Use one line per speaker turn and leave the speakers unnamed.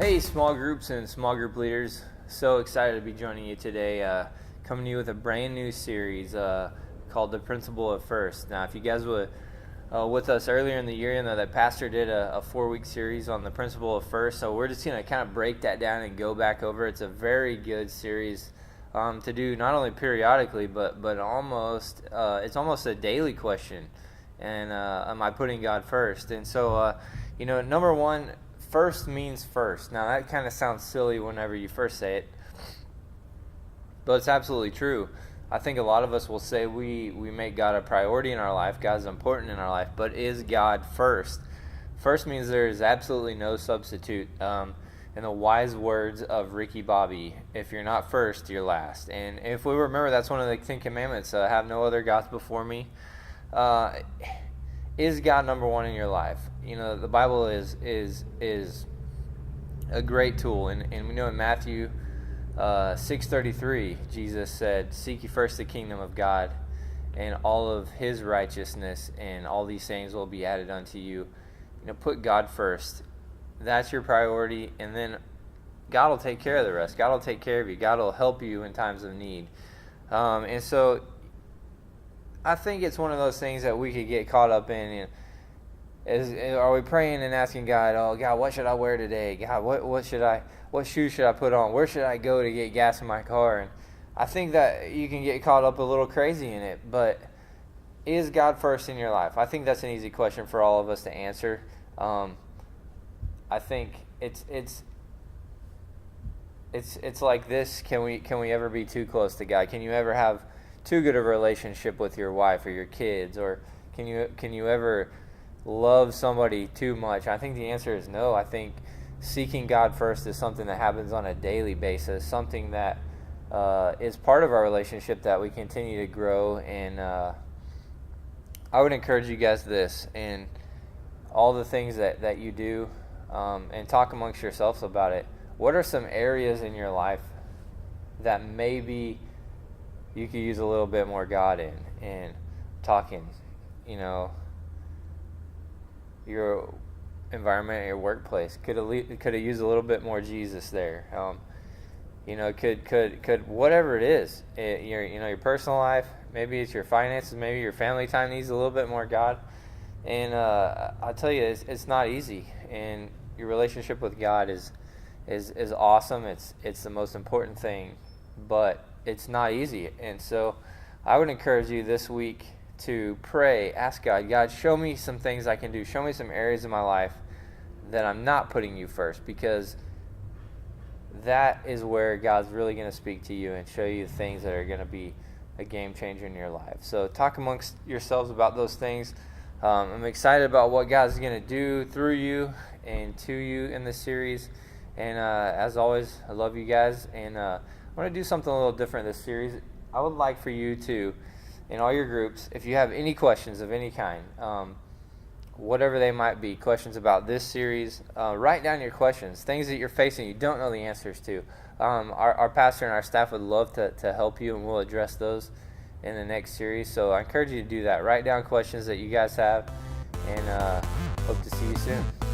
Hey, small groups and small group leaders. So excited to be joining you today. Coming to you with a brand new series called The Principle of First. Now, if you guys were with us earlier in the year, you know that Pastor did a 4-week series on the Principle of First. So we're just going to kind of break that down and go back over. It's a very good series to do not only periodically, but almost it's almost a daily question. And am I putting God first? And so, number one, first means first. Now, that kind of sounds silly whenever you first say it, but it's absolutely true. I think a lot of us will say we make God a priority in our life. God's important in our life, but is God first? First means there is absolutely no substitute. In the wise words of Ricky Bobby, if you're not first, you're last. And if we remember, that's one of the 10 commandments. Have no other gods before me. Is God number one in your life? You know, the Bible is a great tool, and we know in Matthew 6:33, Jesus said, "Seek ye first the kingdom of God, and all of His righteousness, and all these things will be added unto you." You know, put God first. That's your priority, and then God will take care of the rest. God will take care of you. God will help you in times of need. And so, I think it's one of those things that we could get caught up in. Are we praying and asking God, "Oh God, what should I wear today? God, what shoes should I put on? Where should I go to get gas in my car?" And I think that you can get caught up a little crazy in it. But is God first in your life? I think that's an easy question for all of us to answer. I think it's like this: Can we ever be too close to God? Can you ever have too good of a relationship with your wife or your kids, or can you ever love somebody too much? I think the answer is no. I think seeking God first is something that happens on a daily basis, something that is part of our relationship that we continue to grow. And I would encourage you guys this, and all the things that you do, and talk amongst yourselves about it. What are some areas in your life that maybe you could use a little bit more God in? And talking, your environment, your workplace could have used a little bit more Jesus there. Could whatever it is, your personal life, maybe it's your finances, maybe your family time needs a little bit more God. And I'll tell you, it's not easy. And your relationship with God is awesome. It's the most important thing, but it's not easy. And so I would encourage you this week to pray, ask God, show me some things I can do. Show me some areas in my life that I'm not putting you first, because that is where God's really going to speak to you and show you things that are going to be a game changer in your life. So talk amongst yourselves about those things. I'm excited about what God's going to do through you and to you in this series. And as always, I love you guys. And I want to do something a little different this series. I would like for you to, in all your groups, if you have any questions of any kind, whatever they might be, questions about this series, write down your questions, things that you're facing you don't know the answers to. Our pastor and our staff would love to help you, and we'll address those in the next series. So I encourage you to do that. Write down questions that you guys have, and hope to see you soon.